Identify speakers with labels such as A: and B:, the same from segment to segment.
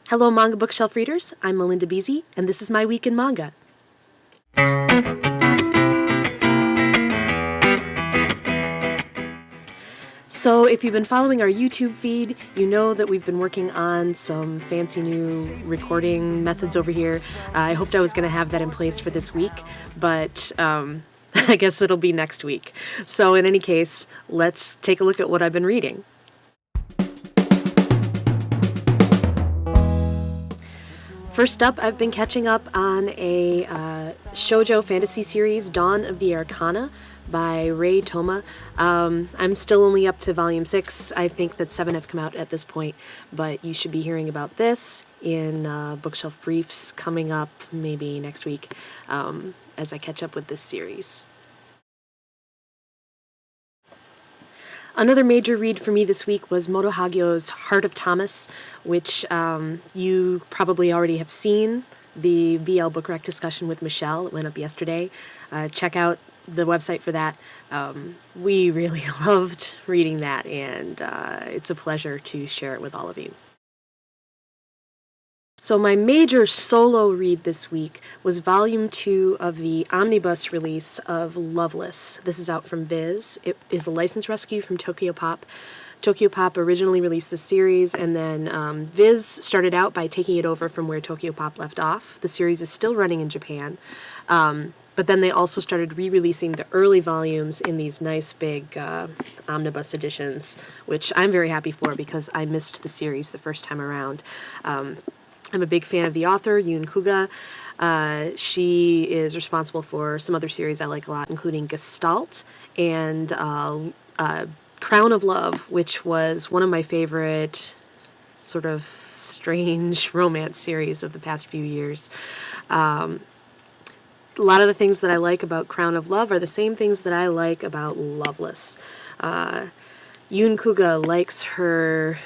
A: Hello manga bookshelf readers, I'm Melinda Beasi, and this is my week in manga. So if you've been following our YouTube feed, you know that we've been working on some fancy new recording methods over here. I hoped I was going to have that in place for this week, but I guess it'll be next week. So in any case, let's take a look at what I've been reading. First up, I've been catching up on a shoujo fantasy series, Dawn of the Arcana, by Ray Toma. I'm still only up to volume 6. I think that 7 have come out at this point, but you should be hearing about this in Bookshelf Briefs coming up maybe next week as I catch up with this series. Another major read for me this week was Moto Hagio's Heart of Thomas, which you probably already have seen, the VL Bookrack discussion with Michelle. It went up yesterday. Check out the website for that. We really loved reading that, and it's a pleasure to share it with all of you. So my major solo read this week was Volume 2 of the omnibus release of Loveless. This is out from VIZ. It is a license rescue from Tokyo Pop. Tokyo Pop originally released the series, and then VIZ started out by taking it over from where Tokyo Pop left off. The series is still running in Japan, but then they also started re-releasing the early volumes in these nice big omnibus editions, which I'm very happy for because I missed the series the first time around. I'm a big fan of the author, Yun Kouga. She is responsible for some other series I like a lot, including Gestalt and Crown of Love, which was one of my favorite sort of strange romance series of the past few years. A lot of the things that I like about Crown of Love are the same things that I like about Loveless. Yun Kouga likes her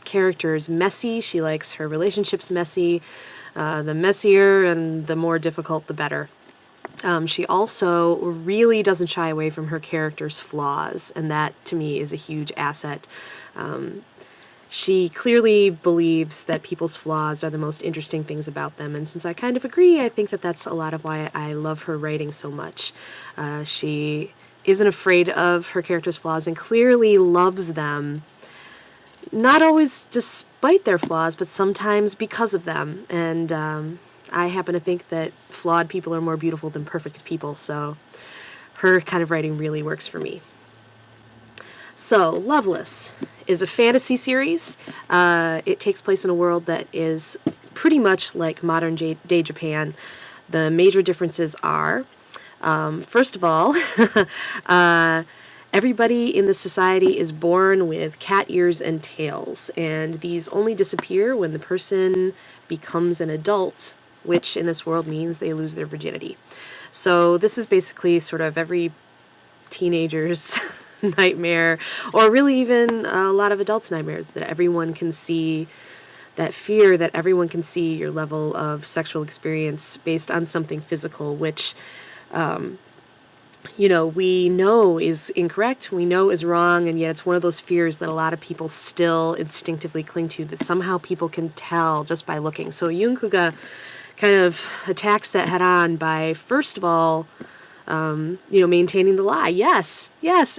A: characters messy. She likes her relationships messy. The messier and the more difficult, the better. She also really doesn't shy away from her character's flaws, and that, to me, is a huge asset. She clearly believes that people's flaws are the most interesting things about them, and since I kind of agree, I think that that's a lot of why I love her writing so much. She isn't afraid of her character's flaws and clearly loves them, not always despite their flaws, but sometimes because of them. And I happen to think that flawed people are more beautiful than perfect people, so her kind of writing really works for me. So, Loveless is a fantasy series. It takes place in a world that is pretty much like modern day Japan. The major differences are, first of all, everybody in the society is born with cat ears and tails, and these only disappear when the person becomes an adult, which in this world means they lose their virginity. So this is basically sort of every teenager's nightmare, or really even a lot of adults' nightmares, that everyone can see, that fear that everyone can see your level of sexual experience based on something physical, which we know is incorrect, we know is wrong, and yet it's one of those fears that a lot of people still instinctively cling to, that somehow people can tell just by looking. So Yun Kouga kind of attacks that head on by, first of all, maintaining the lie. Yes,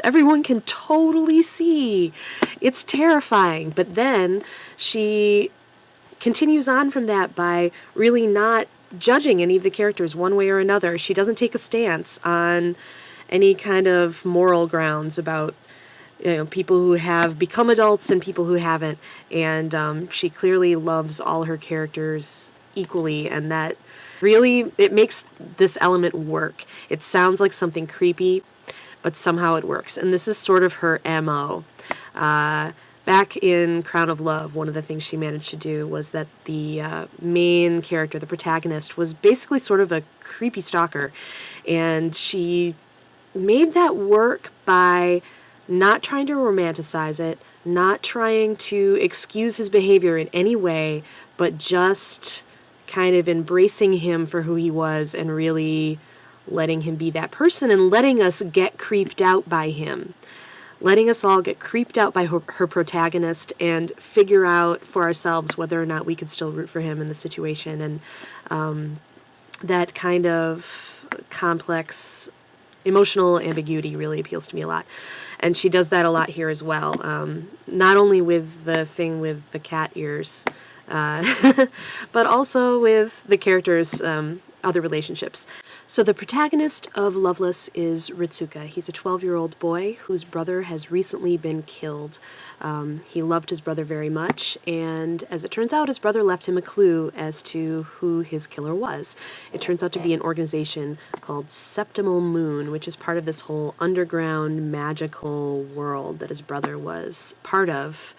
A: everyone can totally see. It's terrifying. But then she continues on from that by really not judging any of the characters one way or another. She doesn't take a stance on any kind of moral grounds about people who have become adults and people who haven't, and she clearly loves all her characters equally, and that really, it makes this element work. It sounds like something creepy, but somehow it works, and this is sort of her MO. Back in Crown of Love, one of the things she managed to do was that the main character, the protagonist, was basically sort of a creepy stalker, and she made that work by not trying to romanticize it, not trying to excuse his behavior in any way, but just kind of embracing him for who he was and really letting him be that person and letting us get creeped out by him. letting us all get creeped out by her protagonist and figure out for ourselves whether or not we could still root for him in the situation. And that kind of complex emotional ambiguity really appeals to me a lot. And she does that a lot here as well. Not only with the thing with the cat ears, but also with the characters' other relationships. So the protagonist of Loveless is Ritsuka. He's a 12-year-old boy whose brother has recently been killed. He loved his brother very much, and as it turns out, his brother left him a clue as to who his killer was. It turns out to be an organization called Septimal Moon, which is part of this whole underground magical world that his brother was part of.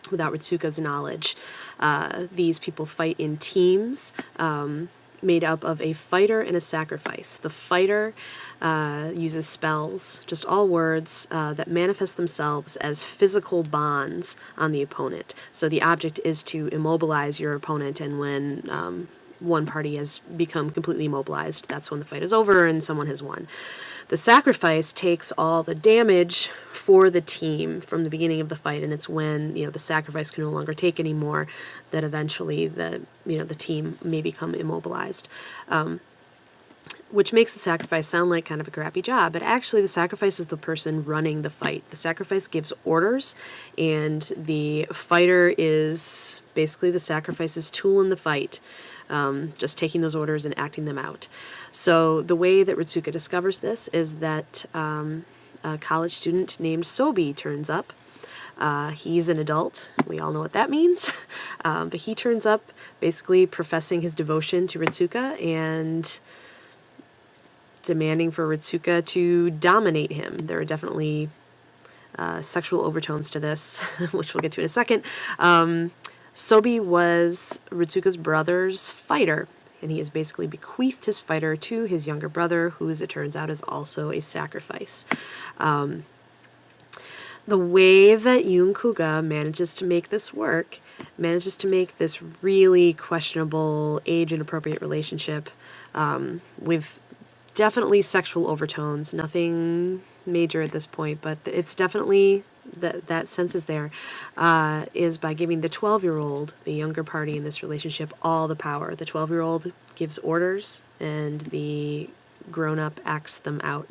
A: Without Ritsuka's knowledge. These people fight in teams, made up of a fighter and a sacrifice. The fighter uses spells, just all words, that manifest themselves as physical bonds on the opponent. So the object is to immobilize your opponent, and when one party has become completely immobilized, that's when the fight is over and someone has won. The sacrifice takes all the damage for the team from the beginning of the fight, and it's when the sacrifice can no longer take anymore that eventually the team may become immobilized. Which makes the sacrifice sound like kind of a crappy job, but actually the sacrifice is the person running the fight. The sacrifice gives orders, and the fighter is basically the sacrifice's tool in the fight. Just taking those orders and acting them out. So the way that Ritsuka discovers this is that a college student named Sobi turns up. He's an adult. We all know what that means. But he turns up basically professing his devotion to Ritsuka and demanding for Ritsuka to dominate him. There are definitely sexual overtones to this, which we'll get to in a second. Sobi was Ritsuka's brother's fighter, and he has basically bequeathed his fighter to his younger brother, who, as it turns out, is also a sacrifice. The way that Yun Kouga manages to make this work, manages to make this really questionable, age-inappropriate relationship with definitely sexual overtones, nothing major at this point, but it's definitely... that sense is there, is by giving the 12-year-old, the younger party in this relationship, all the power. The 12-year-old gives orders, and the grown-up acts them out.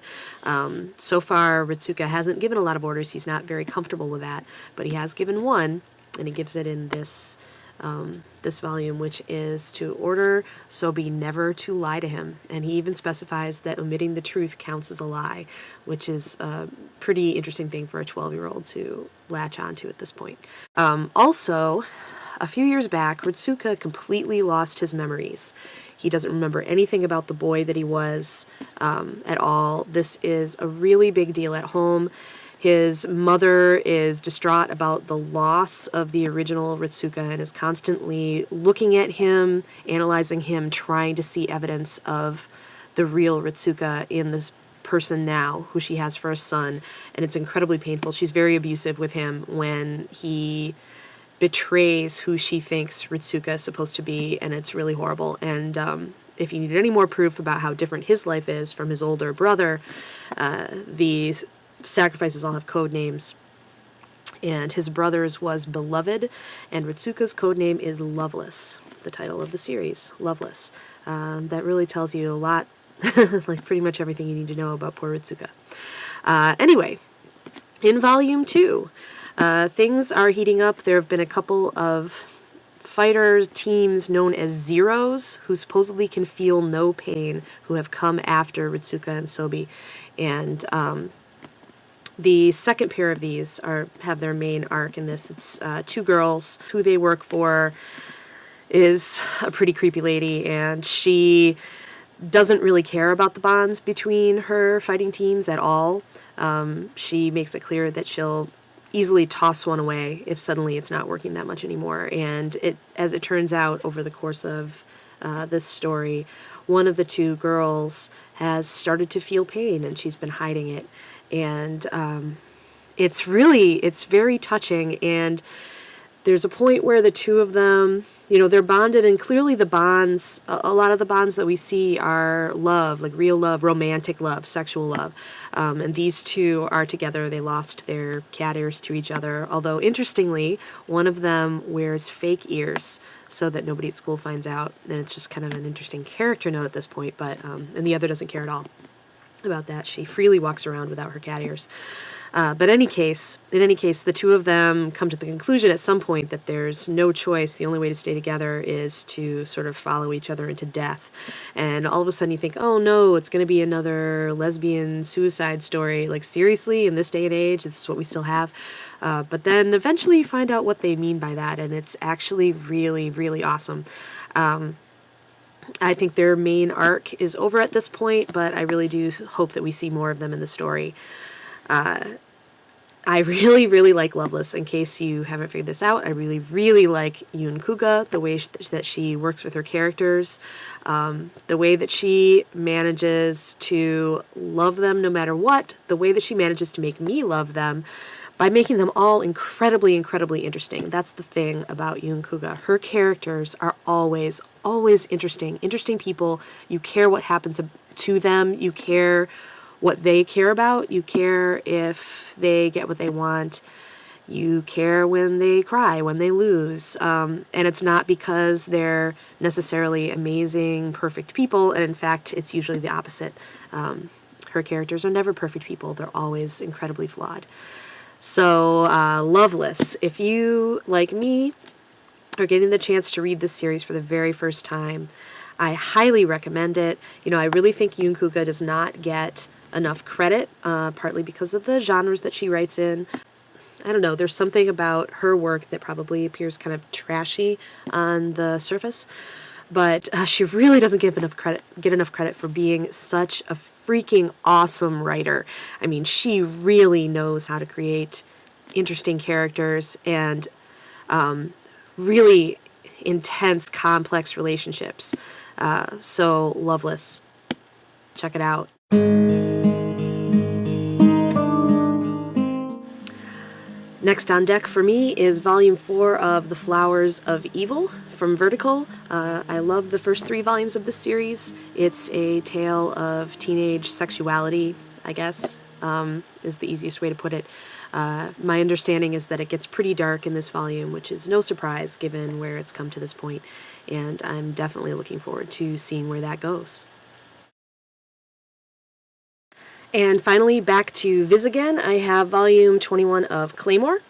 A: So far, Ritsuka hasn't given a lot of orders. He's not very comfortable with that, but he has given one, and he gives it in this volume, which is to order Sobi never to lie to him. And he even specifies that omitting the truth counts as a lie, which is a pretty interesting thing for a 12-year-old to latch onto at this point. Also, a few years back, Ritsuka completely lost his memories. He doesn't remember anything about the boy that he was at all. This is a really big deal at home. His mother is distraught about the loss of the original Ritsuka and is constantly looking at him, analyzing him, trying to see evidence of the real Ritsuka in this person now, who she has for a son, and it's incredibly painful. She's very abusive with him when he betrays who she thinks Ritsuka is supposed to be, and it's really horrible. And if you need any more proof about how different his life is from his older brother, the sacrifices all have code names, and his brother's was Beloved, and Ritsuka's code name is Loveless, the title of the series, Loveless. That really tells you a lot, like pretty much everything you need to know about poor Ritsuka. Anyway, in Volume 2, things are heating up. There have been a couple of fighter teams known as Zeros, who supposedly can feel no pain, who have come after Ritsuka and Sobi, and the second pair of these have their main arc in this. It's two girls. Who they work for is a pretty creepy lady, and she doesn't really care about the bonds between her fighting teams at all. She makes it clear that she'll easily toss one away if suddenly it's not working that much anymore. And as it turns out, over the course of this story, one of the two girls has started to feel pain, and she's been hiding it. And it's very touching, and there's a point where the two of them they're bonded, and clearly the bonds, a lot of the bonds that we see are love, like real love, romantic love, sexual love. And these two are together. They lost their cat ears to each other. Although, interestingly, one of them wears fake ears so that nobody at school finds out. And it's just kind of an interesting character note at this point. But and the other doesn't care at all about that. She freely walks around without her cat ears. But in any case, the two of them come to the conclusion at some point that there's no choice. The only way to stay together is to sort of follow each other into death. And all of a sudden you think, oh no, it's going to be another lesbian suicide story. Like, seriously, in this day and age, this is what we still have. But then eventually you find out what they mean by that, and it's actually really, really awesome. I think their main arc is over at this point, but I really do hope that we see more of them in the story. I really, really like Loveless. In case you haven't figured this out, I really, really like Yun Kouga, the way that she works with her characters, the way that she manages to love them no matter what, the way that she manages to make me love them by making them all incredibly, incredibly interesting. That's the thing about Yun Kouga. Her characters are always, always interesting. Interesting people. You care what happens to them. You care what they care about. You care if they get what they want. You care when they cry, when they lose. And it's not because they're necessarily amazing, perfect people. And in fact, it's usually the opposite. Her characters are never perfect people. They're always incredibly flawed. So, Loveless. If you, like me, are getting the chance to read this series for the very first time, I highly recommend it. I really think Yun Kouga does not get enough credit, partly because of the genres that she writes in. I don't know, there's something about her work that probably appears kind of trashy on the surface, but she really doesn't get enough credit for being such a freaking awesome writer. I mean, she really knows how to create interesting characters and really intense, complex relationships. So, Loveless. Check it out. Next on deck for me is Volume 4 of The Flowers of Evil from Vertical. I love the first 3 volumes of this series. It's a tale of teenage sexuality, I guess, is the easiest way to put it. My understanding is that it gets pretty dark in this volume, which is no surprise given where it's come to this point, and I'm definitely looking forward to seeing where that goes. And finally, back to VIZ again. I have volume 21 of Claymore.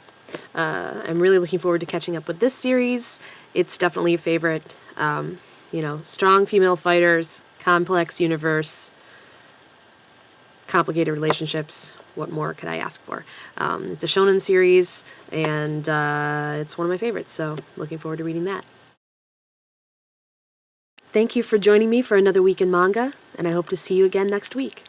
A: I'm really looking forward to catching up with this series. It's definitely a favorite. Strong female fighters, complex universe, complicated relationships. What more could I ask for? It's a shonen series, and it's one of my favorites, so looking forward to reading that. Thank you for joining me for another week in manga, and I hope to see you again next week.